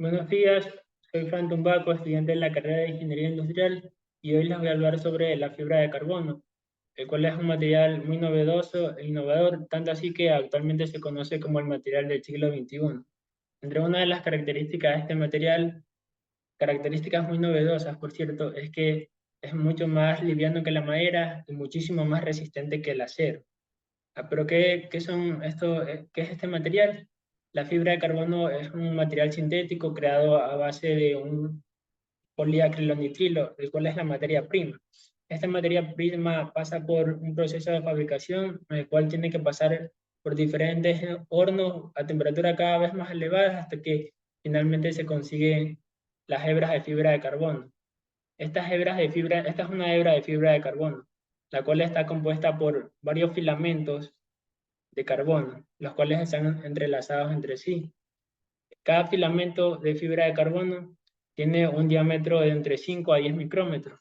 Buenos días, soy Fran Tumbaco, estudiante de la carrera de Ingeniería Industrial, y hoy les voy a hablar sobre la fibra de carbono, el cual es un material muy novedoso e innovador, tanto así que actualmente se conoce como el material del siglo XXI. Entre una de las características de este material, características muy novedosas, por cierto, es que es mucho más liviano que la madera y muchísimo más resistente que el acero. Pero ¿qué son esto, qué es este material? La fibra de carbono es un material sintético creado a base de un poliacrilonitrilo, el cual es la materia prima. Esta materia prima pasa por un proceso de fabricación, en el cual tiene que pasar por diferentes hornos a temperatura cada vez más elevada hasta que finalmente se consiguen las hebras de fibra de carbono. Esta es una hebra de fibra de carbono, la cual está compuesta por varios filamentos de carbono, los cuales están entrelazados entre sí. Cada filamento de fibra de carbono tiene un diámetro de entre 5 a 10 micrómetros,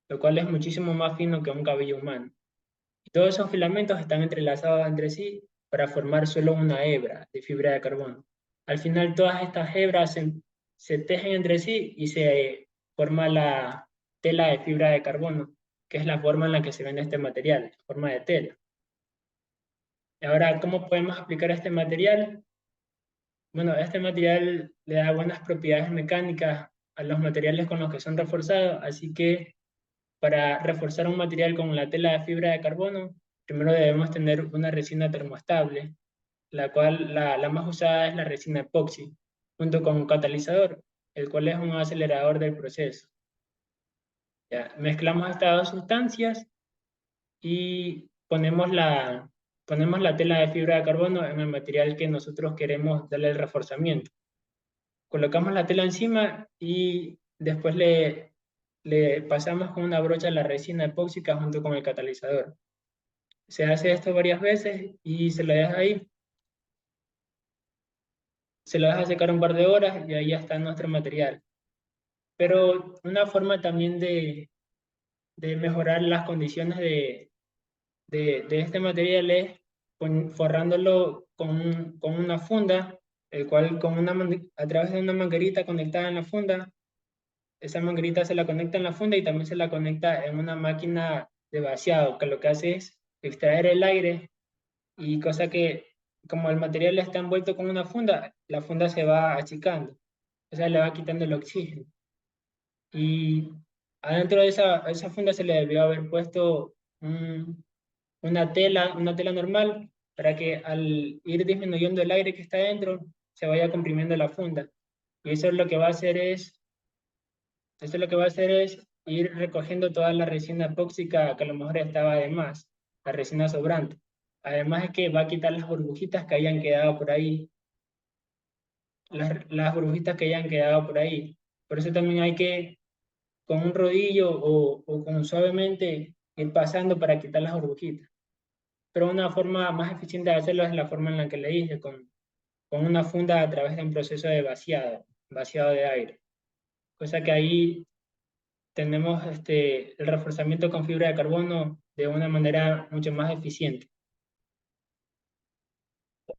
lo cual es muchísimo más fino que un cabello humano. Y todos esos filamentos están entrelazados entre sí para formar solo una hebra de fibra de carbono. Al final, todas estas hebras se tejen entre sí y se forma la tela de fibra de carbono, que es la forma en la que se vende este material, forma de tela. Y ahora, ¿cómo podemos aplicar este material? Bueno, este material le da buenas propiedades mecánicas a los materiales con los que son reforzados, así que para reforzar un material con la tela de fibra de carbono, primero debemos tener una resina termoestable, la cual la más usada es la resina epoxi, junto con un catalizador, el cual es un acelerador del proceso. Ya, mezclamos estas dos sustancias y ponemos la tela de fibra de carbono en el material que nosotros queremos darle el reforzamiento. Colocamos la tela encima y después le pasamos con una brocha la resina epóxica junto con el catalizador. Se hace esto varias veces y se lo deja ahí. Se lo deja secar un par de horas y ahí ya está nuestro material. Pero una forma también de mejorar las condiciones de este material es forrándolo con una funda, el cual a través de una manguerita conectada en la funda. Esa manguerita se la conecta en la funda y también se la conecta en una máquina de vaciado, que lo que hace es extraer el aire y cosa que, como el material está envuelto con una funda, la funda se va achicando, o sea, le va quitando el oxígeno. Y adentro de esa funda se le debió haber puesto una tela normal para que al ir disminuyendo el aire que está dentro, se vaya comprimiendo la funda. Y eso lo que va a hacer es Esto lo que va a hacer es ir recogiendo toda la resina epóxica que a lo mejor estaba de más, la resina sobrante. Además es que va a quitar las burbujitas que hayan quedado por ahí, las burbujitas que hayan quedado por ahí. Por eso también hay que, con un rodillo o con suavemente, ir pasando para quitar las burbujitas. Pero una forma más eficiente de hacerlo es la forma en la que le dije, con una funda a través de un proceso de vaciado de aire. Cosa que ahí tenemos el reforzamiento con fibra de carbono de una manera mucho más eficiente.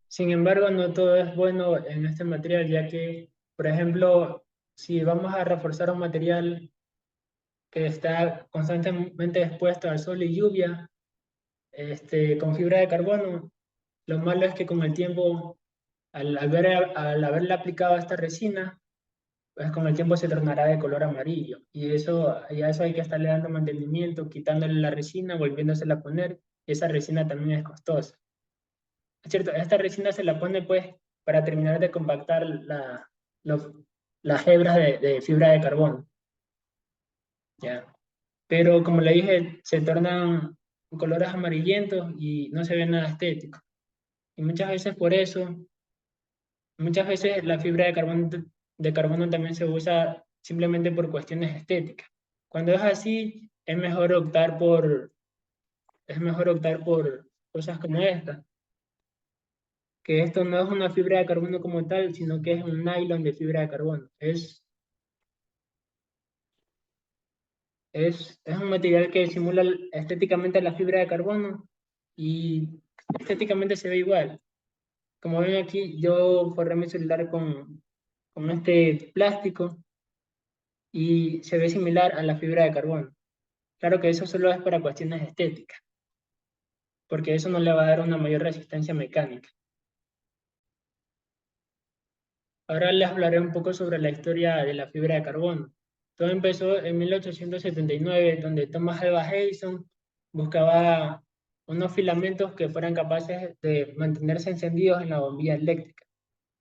Sin embargo, no todo es bueno en este material, ya que, por ejemplo, si vamos a reforzar un material que está constantemente expuesto al sol y lluvia, con fibra de carbono, lo malo es que con el tiempo, al haberle aplicado esta resina, pues con el tiempo se tornará de color amarillo. Y a eso hay que estarle dando mantenimiento, quitándole la resina, volviéndosela a poner. Y esa resina también es costosa. Es cierto, esta resina se la pone pues para terminar de compactar los- las hebras de fibra de carbono. ¿Ya? Pero como le dije, se tornan colores amarillentos y no se ve nada estético. Y muchas veces la fibra de carbono también se usa simplemente por cuestiones estéticas. Cuando es así, es mejor optar por cosas como esta, que esto no es una fibra de carbono como tal, sino que es un nylon de fibra de carbono. Es un material que simula estéticamente la fibra de carbono y estéticamente se ve igual. Como ven aquí, yo forré mi celular con este plástico y se ve similar a la fibra de carbono. Claro que eso solo es para cuestiones estéticas, porque eso no le va a dar una mayor resistencia mecánica. Ahora les hablaré un poco sobre la historia de la fibra de carbono. Todo empezó en 1879, donde Thomas Alva Edison buscaba unos filamentos que fueran capaces de mantenerse encendidos en la bombilla eléctrica.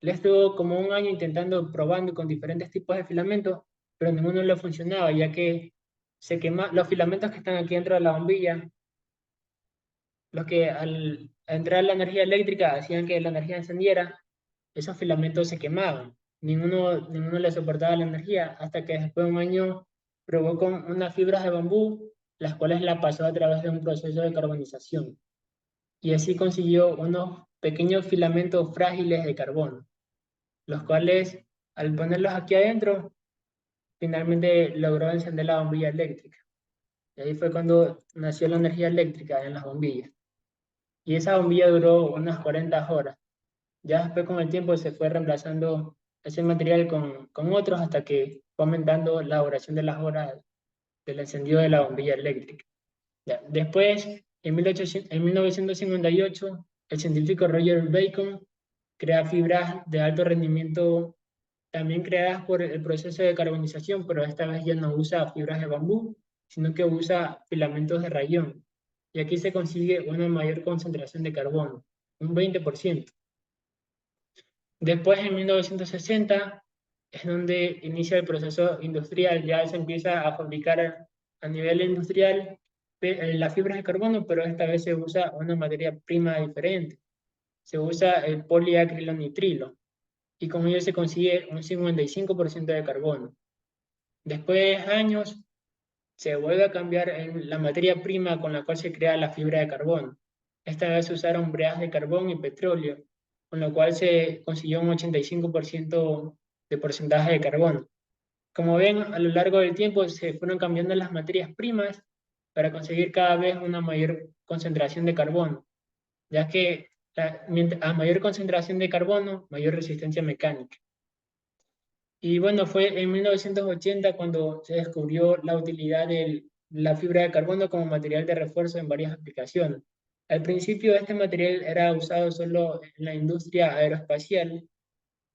Él estuvo como un año intentando, probando con diferentes tipos de filamentos, pero ninguno le funcionaba, ya que los filamentos que están aquí dentro de la bombilla, los que al entrar la energía eléctrica hacían que la energía encendiera, esos filamentos se quemaban. Ninguno le soportaba la energía hasta que después de un año probó con unas fibras de bambú, las cuales la pasó a través de un proceso de carbonización. Y así consiguió unos pequeños filamentos frágiles de carbono, los cuales al ponerlos aquí adentro, finalmente logró encender la bombilla eléctrica. Y ahí fue cuando nació la energía eléctrica en las bombillas. Y esa bombilla duró unas 40 horas. Ya después con el tiempo se fue reemplazando ese material con otros hasta que fue aumentando la duración de las horas del encendido de la bombilla eléctrica. Ya. Después, en 1958, el científico Roger Bacon crea fibras de alto rendimiento también creadas por el proceso de carbonización, pero esta vez ya no usa fibras de bambú, sino que usa filamentos de rayón. Y aquí se consigue una mayor concentración de carbono, un 20%. Después, en 1960, es donde inicia el proceso industrial, ya se empieza a fabricar a nivel industrial las fibras de carbono, pero esta vez se usa una materia prima diferente. Se usa el poliacrilonitrilo y con ello se consigue un 55% de carbono. Después de años, se vuelve a cambiar en la materia prima con la cual se crea la fibra de carbono. Esta vez se usaron brea de carbón y petróleo, con lo cual se consiguió un 85% de porcentaje de carbono. Como ven, a lo largo del tiempo se fueron cambiando las materias primas para conseguir cada vez una mayor concentración de carbono, ya que a mayor concentración de carbono, mayor resistencia mecánica. Y bueno, fue en 1980 cuando se descubrió la utilidad de la fibra de carbono como material de refuerzo en varias aplicaciones. Al principio este material era usado solo en la industria aeroespacial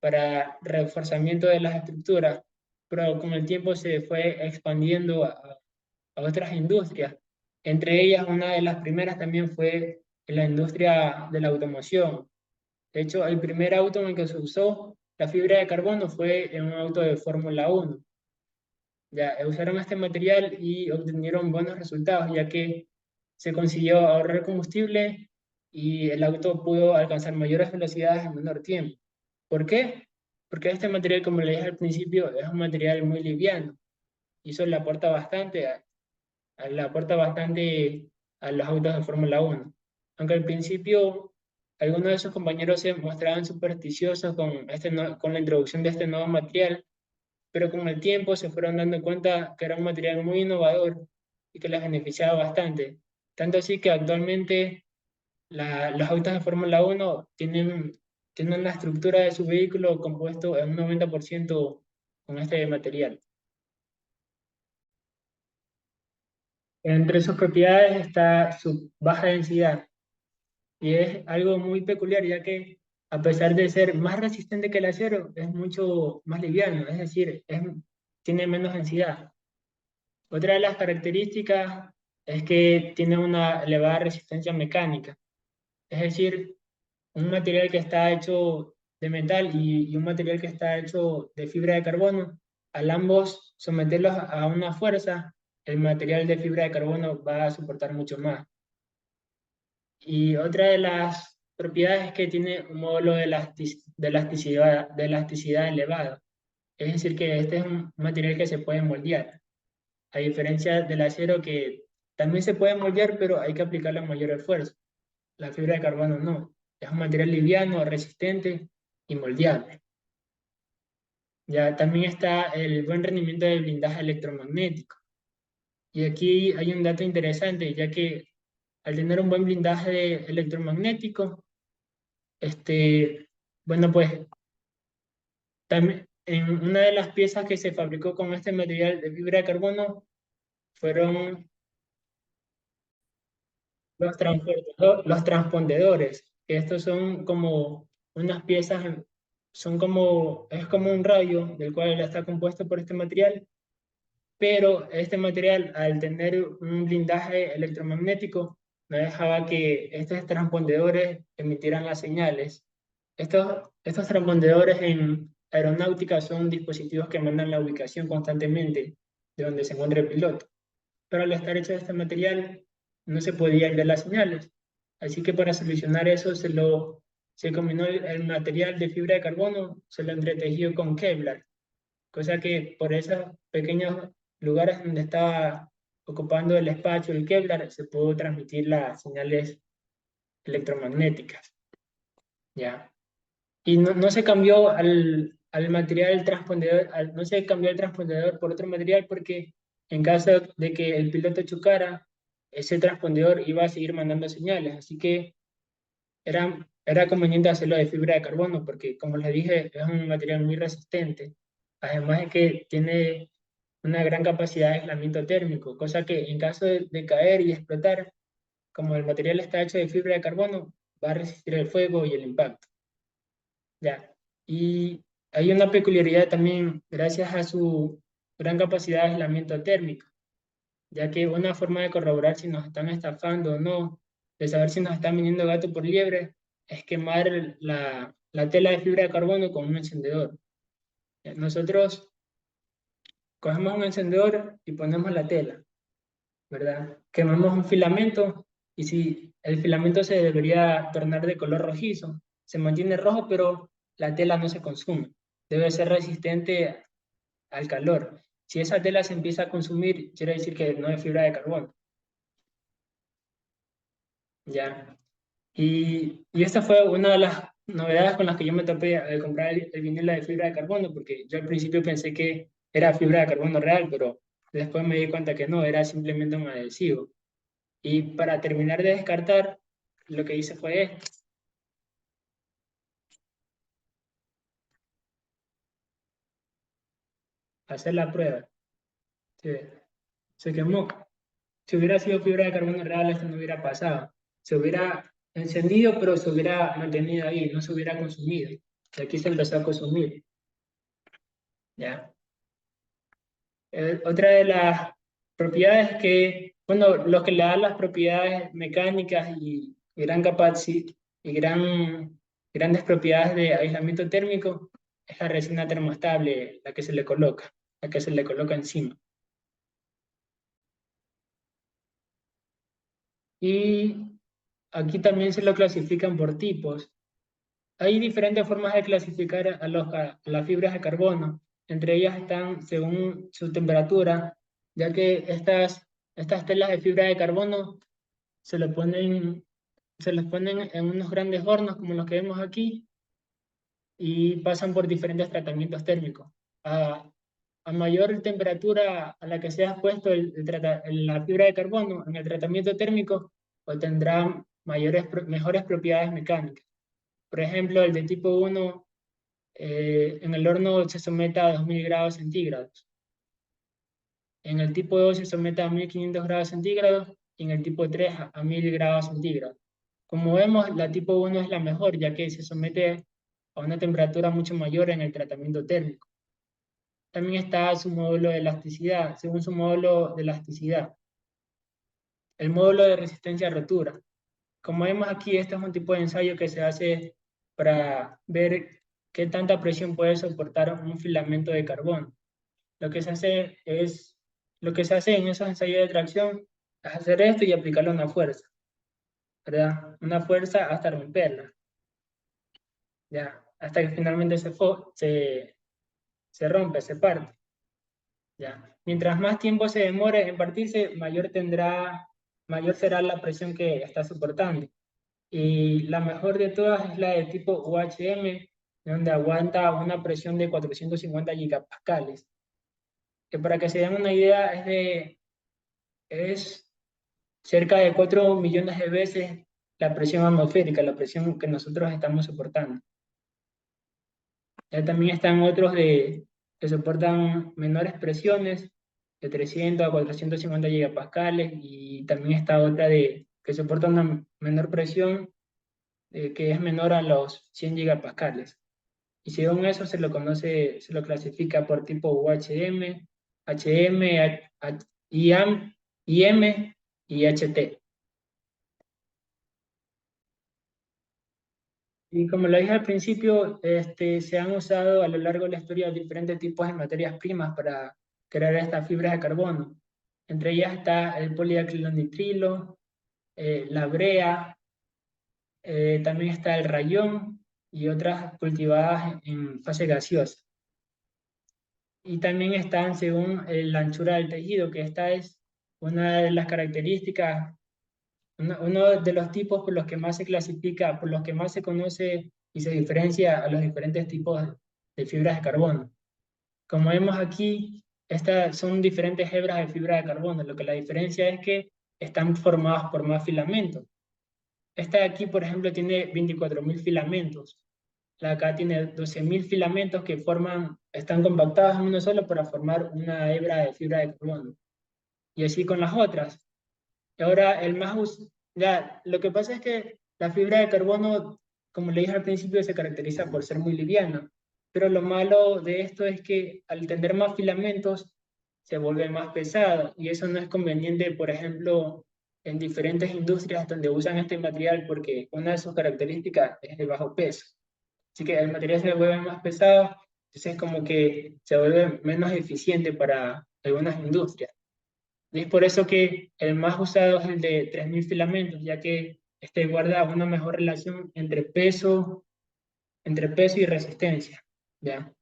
para reforzamiento de las estructuras, pero con el tiempo se fue expandiendo a otras industrias. Entre ellas, una de las primeras también fue en la industria de la automoción. De hecho, el primer auto en el que se usó la fibra de carbono fue en un auto de Fórmula 1. Ya usaron este material y obtuvieron buenos resultados, ya que se consiguió ahorrar combustible y el auto pudo alcanzar mayores velocidades en menor tiempo. ¿Por qué? Porque este material, como le dije al principio, es un material muy liviano y eso le aporta bastante a los autos de Fórmula 1. Aunque al principio algunos de sus compañeros se mostraban supersticiosos con la introducción de este nuevo material, pero con el tiempo se fueron dando cuenta que era un material muy innovador y que les beneficiaba bastante. Tanto así que actualmente los autos de Fórmula 1 tienen la estructura de su vehículo compuesto en un 90% con este material. Entre sus propiedades está su baja densidad, y es algo muy peculiar, ya que a pesar de ser más resistente que el acero, es mucho más liviano, es decir, tiene menos densidad. Otra de las características es que tiene una elevada resistencia mecánica, es decir, un material que está hecho de metal y un material que está hecho de fibra de carbono, al ambos someterlos a una fuerza, el material de fibra de carbono va a soportar mucho más. Y otra de las propiedades es que tiene un módulo de elasticidad elevado. Es decir, que este es un material que se puede moldear, a diferencia del acero que también se puede moldear, pero hay que aplicarle mayor esfuerzo. La fibra de carbono no. Es un material liviano, resistente y moldeable. Ya también está el buen rendimiento del blindaje electromagnético. Y aquí hay un dato interesante, ya que al tener un buen blindaje electromagnético, este, bueno, pues En una de las piezas que se fabricó con este material de fibra de carbono fueron los transpondedores, que estos son como unas piezas, es como un rayo del cual está compuesto por este material, pero este material, al tener un blindaje electromagnético, no dejaba que estos transpondedores emitieran las señales. Estos transpondedores en aeronáutica son dispositivos que mandan la ubicación constantemente de donde se encuentra el piloto, pero al estar hecho de este material no se podían ver las señales. Así que para solucionar eso se combinó el material de fibra de carbono, se lo entretejió con Kevlar, cosa que por esos pequeños lugares donde estaba ocupando el espacio el Kevlar se pudo transmitir las señales electromagnéticas, ¿ya? Y no se cambió al material el transpondedor, no se cambió el transpondedor por otro material porque en caso de que el piloto chocara, ese transpondedor iba a seguir mandando señales. Así que era conveniente hacerlo de fibra de carbono porque, como les dije, es un material muy resistente. Además de que tiene una gran capacidad de aislamiento térmico, cosa que en caso de caer y explotar, como el material está hecho de fibra de carbono, va a resistir el fuego y el impacto. Ya. Y hay una peculiaridad también gracias a su gran capacidad de aislamiento térmico, ya que una forma de corroborar si nos están estafando o no, de saber si nos están viniendo gato por liebre, es quemar la tela de fibra de carbono con un encendedor. Nosotros cogemos un encendedor y ponemos la tela, ¿verdad? Quemamos un filamento y si el filamento se debería tornar de color rojizo, se mantiene rojo, pero la tela no se consume. Debe ser resistente al calor. Si esa tela se empieza a consumir, quiere decir que no es fibra de carbono, ¿ya? Y esta fue una de las novedades con las que yo me topé al comprar el vinilo de fibra de carbono, porque yo al principio pensé que era fibra de carbono real, pero después me di cuenta que no, era simplemente un adhesivo. Y para terminar de descartar, lo que hice fue esto, hacer la prueba. Se quemó. Si hubiera sido fibra de carbono real, esto no hubiera pasado. Se hubiera encendido, pero se hubiera mantenido ahí, no se hubiera consumido. Y aquí se empezó a consumir. ¿Ya? Otra de las propiedades que, bueno, lo que le da las propiedades mecánicas y gran capacidad y grandes propiedades de aislamiento térmico es la resina termostable, la que se le coloca encima. Y aquí también se lo clasifican por tipos. Hay diferentes formas de clasificar a las fibras de carbono. Entre ellas están según su temperatura, ya que estas telas de fibra de carbono se le ponen, se les ponen en unos grandes hornos como los que vemos aquí y pasan por diferentes tratamientos térmicos. A, a mayor temperatura a la que sea expuesto la fibra de carbono en el tratamiento térmico, obtendrá mejores propiedades mecánicas. Por ejemplo, el de tipo 1 en el horno se somete a 2000 grados centígrados. En el tipo 2 se somete a 1500 grados centígrados y en el tipo 3 a 1000 grados centígrados. Como vemos, la tipo 1 es la mejor, ya que se somete a una temperatura mucho mayor en el tratamiento térmico. También está su módulo de elasticidad. Según su módulo de elasticidad, el módulo de resistencia a rotura. Como vemos aquí, este es un tipo de ensayo que se hace para ver qué tanta presión puede soportar un filamento de carbón. Lo que se hace es, lo que se hace en esos ensayos de tracción es hacer esto y aplicarle una fuerza, ¿verdad? Una fuerza hasta romperla, ¿ya? Hasta que finalmente se rompe, se parte, ¿ya? Mientras más tiempo se demore en partirse, mayor será la presión que está soportando. Y la mejor de todas es la de tipo UHM, donde aguanta una presión de 450 gigapascales, que para que se den una idea es cerca de 4 millones de veces la presión atmosférica, la presión que nosotros estamos soportando. Ya también están otros que soportan menores presiones, de 300 a 450 gigapascales, y también está otra que soporta una menor presión que es menor a los 100 gigapascales. Y según eso se lo clasifica por tipo UHM, HM, IAM, IM y HT. Y como lo dije al principio, se han usado a lo largo de la historia diferentes tipos de materias primas para crear estas fibras de carbono. Entre ellas está el poliacrilonitrilo, la brea, también está el rayón y otras cultivadas en fase gaseosa. Y también están según la anchura del tejido, que esta es una de las características, uno de los tipos por los que más se clasifica, por los que más se conoce y se diferencia a los diferentes tipos de fibras de carbono. Como vemos aquí, estas son diferentes hebras de fibra de carbono, lo que la diferencia es que están formadas por más filamentos. Esta de aquí, por ejemplo, tiene 24.000 filamentos. La de acá tiene 12.000 filamentos que están compactados en uno solo para formar una hebra de fibra de carbono. Y así con las otras. Y ahora, ya, lo que pasa es que la fibra de carbono, como le dije al principio, se caracteriza por ser muy liviana. Pero lo malo de esto es que al tener más filamentos, se vuelve más pesada. Y eso no es conveniente, por ejemplo, en diferentes industrias donde usan este material, porque una de sus características es el bajo peso. Así que el material se vuelve más pesado, entonces como que se vuelve menos eficiente para algunas industrias. Y es por eso que el más usado es el de 3.000 filamentos, ya que este guarda una mejor relación entre peso y resistencia. ¿Ya?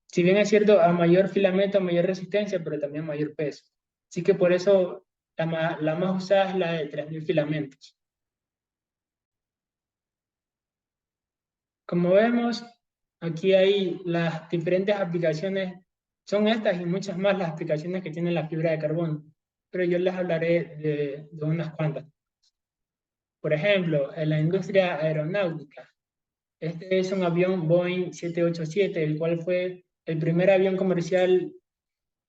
Si bien es cierto, a mayor filamento, mayor resistencia, pero también mayor peso. Así que por eso la más usada es la de 3.000 filamentos. Como vemos, aquí hay las diferentes aplicaciones, son estas y muchas más las aplicaciones que tiene la fibra de carbono, pero yo les hablaré de unas cuantas. Por ejemplo, en la industria aeronáutica, este es un avión Boeing 787, el cual fue el primer avión comercial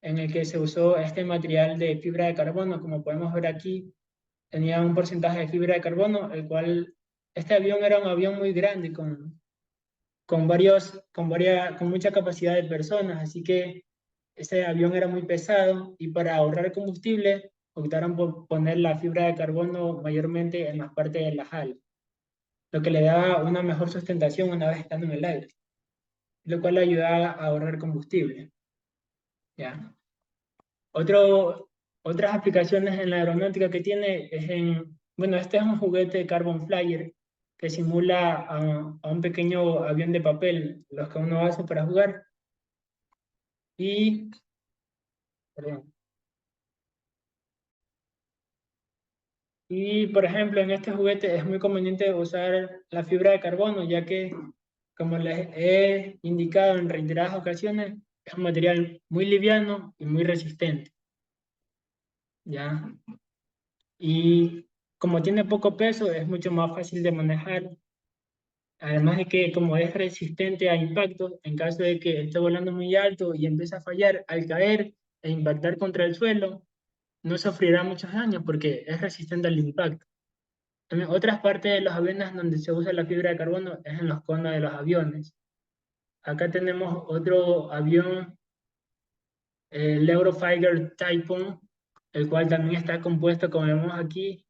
en el que se usó este material de fibra de carbono. Como podemos ver aquí, tenía un porcentaje de fibra de carbono, este avión era un avión muy grande, con mucha capacidad de personas, así que ese avión era muy pesado y para ahorrar combustible optaron por poner la fibra de carbono mayormente en las partes de las alas, lo que le daba una mejor sustentación una vez estando en el aire, lo cual le ayudaba a ahorrar combustible. ¿Ya? Otras aplicaciones en la aeronáutica que tiene bueno, este es un juguete Carbon Flyer que simula a un pequeño avión de papel, los que uno hace para jugar. Y, perdón. Y, por ejemplo, en este juguete es muy conveniente usar la fibra de carbono, ya que, como les he indicado en reiteradas ocasiones, es un material muy liviano y muy resistente, ¿ya? Y como tiene poco peso, es mucho más fácil de manejar. Además de que como es resistente a impactos, en caso de que esté volando muy alto y empiece a fallar al caer e impactar contra el suelo, no sufrirá muchos daños porque es resistente al impacto. En otras partes de los aviones donde se usa la fibra de carbono es en los conos de los aviones. Acá tenemos otro avión, el Eurofighter Typhoon, el cual también está compuesto, como vemos aquí,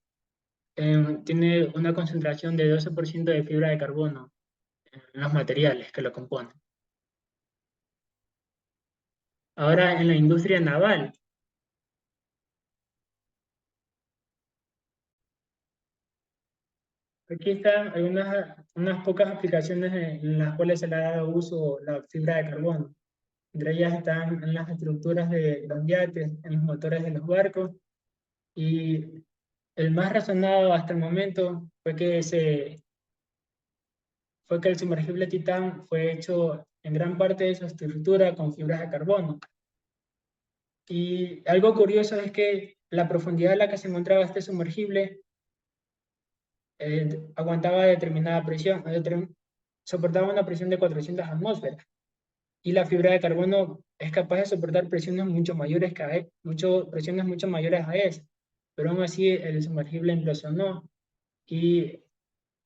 tiene una concentración de 12% de fibra de carbono en los materiales que lo componen. Ahora en la industria naval, aquí están unas pocas aplicaciones en las cuales se le ha dado uso la fibra de carbono. Entre ellas están en las estructuras de los yates, en los motores de los barcos, y el más razonado hasta el momento fue que el sumergible Titán fue hecho en gran parte de su estructura con fibras de carbono. Y algo curioso es que la profundidad a la que se encontraba este sumergible aguantaba determinada presión, soportaba una presión de 400 atmósferas. y la fibra de carbono es capaz de soportar presiones mucho mayores presiones mucho mayores a esa, pero aún así el sumergible implosionó y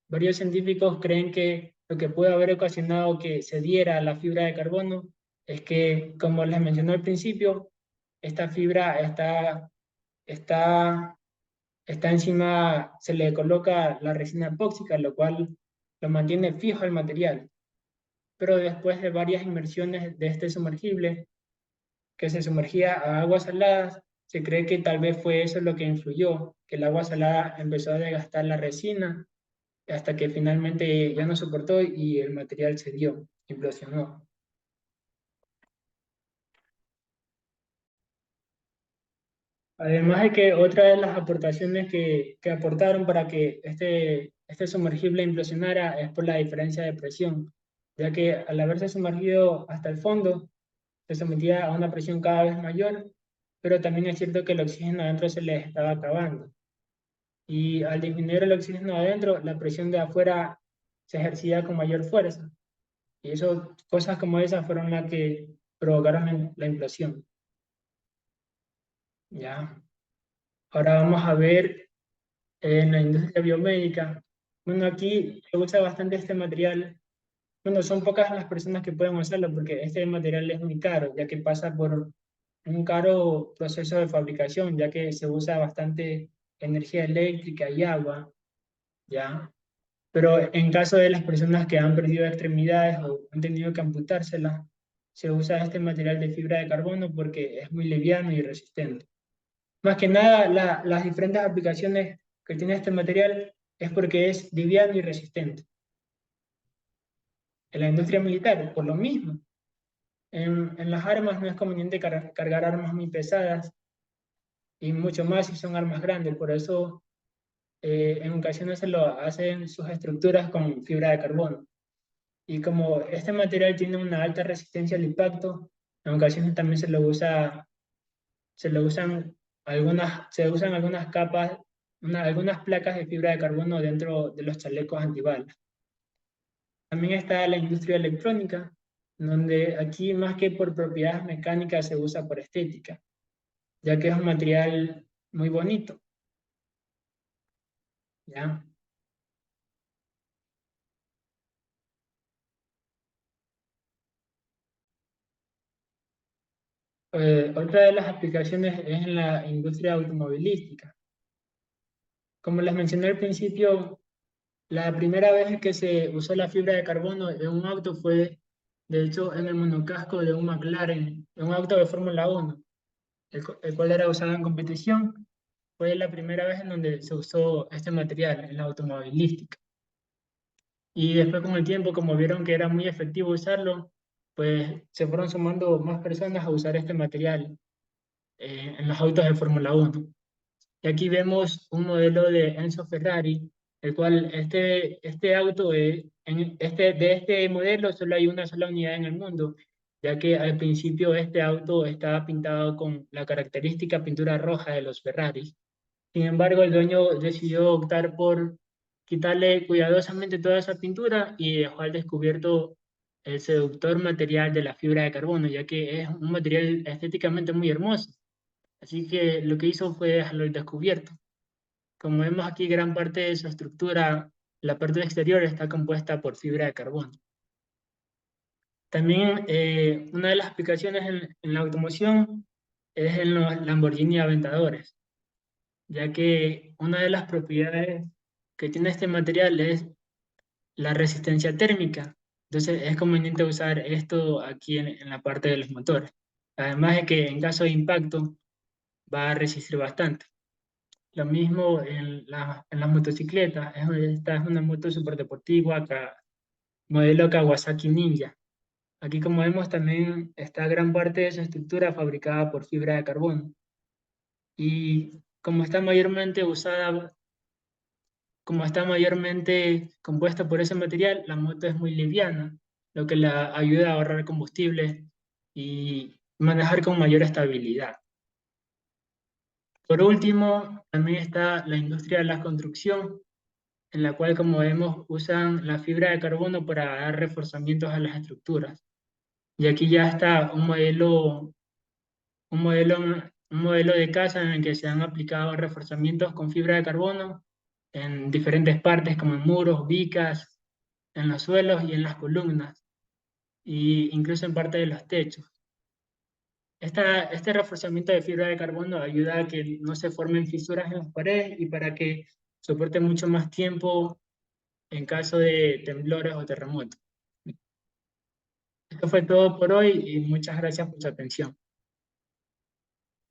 varios científicos creen que lo que puede haber ocasionado que se diera la fibra de carbono es que, como les mencioné al principio, esta fibra está, está encima, se le coloca la resina epóxica, lo cual lo mantiene fijo el material. Pero después de varias inmersiones de este sumergible, que se sumergía a aguas saladas, se cree que tal vez fue eso lo que influyó, que el agua salada empezó a desgastar la resina hasta que finalmente ya no soportó y el material se dio, implosionó. Además de que otra de las aportaciones que aportaron para que este sumergible implosionara es por la diferencia de presión, ya que al haberse sumergido hasta el fondo, se sometía a una presión cada vez mayor, pero también es cierto que el oxígeno adentro se les estaba acabando. Y al disminuir el oxígeno adentro, la presión de afuera se ejercía con mayor fuerza. Y eso, cosas como esas fueron las que provocaron la implosión. ¿Ya? Ahora vamos a ver en la industria biomédica. Bueno, aquí se usa bastante este material. Bueno, son pocas las personas que pueden usarlo porque este material es muy caro, ya que pasa por un caro proceso de fabricación, ya que se usa bastante energía eléctrica y agua, ¿ya? Pero en caso de las personas que han perdido extremidades o han tenido que amputárselas, se usa este material de fibra de carbono porque es muy liviano y resistente. Más que nada, las diferentes aplicaciones que tiene este material es porque es liviano y resistente. En la industria militar, por lo mismo. En las armas no es conveniente cargar armas muy pesadas y mucho más si son armas grandes. Por eso, en ocasiones se lo hacen sus estructuras con fibra de carbono. Y como este material tiene una alta resistencia al impacto, en ocasiones también se usan algunas capas, algunas placas de fibra de carbono dentro de los chalecos antibalas. También está la industria electrónica, donde aquí más que por propiedades mecánicas se usa por estética, ya que es un material muy bonito, ¿ya? Otra de las aplicaciones es en la industria automovilística. Como les mencioné al principio, la primera vez que se usó la fibra de carbono en un auto fue, de hecho, en el monocasco de un McLaren, en un auto de Fórmula 1, el cual era usado en competición. Fue la primera vez en donde se usó este material en la automovilística. Y después con el tiempo, como vieron que era muy efectivo usarlo, pues se fueron sumando más personas a usar este material en los autos de Fórmula 1. Y aquí vemos un modelo de Enzo Ferrari, el cual este auto, de este modelo solo hay una sola unidad en el mundo, ya que al principio este auto estaba pintado con la característica pintura roja de los Ferraris. Sin embargo, el dueño decidió optar por quitarle cuidadosamente toda esa pintura y dejó al descubierto el seductor material de la fibra de carbono, ya que es un material estéticamente muy hermoso. Así que lo que hizo fue dejarlo al descubierto. Como vemos aquí, gran parte de su estructura, la parte exterior, está compuesta por fibra de carbono. También una de las aplicaciones en la automoción es en los Lamborghini Aventadores, ya que una de las propiedades que tiene este material es la resistencia térmica. Entonces es conveniente usar esto aquí en la parte de los motores. Además de que en caso de impacto va a resistir bastante. Lo mismo en las motocicletas. Esta es una moto super deportiva, modelo Kawasaki Ninja. Aquí, como vemos, también está gran parte de su estructura fabricada por fibra de carbono. Y como está mayormente compuesta por ese material, la moto es muy liviana, lo que la ayuda a ahorrar combustible y manejar con mayor estabilidad. Por último, también está la industria de la construcción, en la cual, como vemos, usan la fibra de carbono para dar reforzamientos a las estructuras. Y aquí ya está un modelo, un modelo de casa en el que se han aplicado reforzamientos con fibra de carbono en diferentes partes, como en muros, vicas, en los suelos y en las columnas, e incluso en parte de los techos. Este reforzamiento de fibra de carbono ayuda a que no se formen fisuras en las paredes y para que soporte mucho más tiempo en caso de temblores o terremotos. Esto fue todo por hoy y muchas gracias por su atención.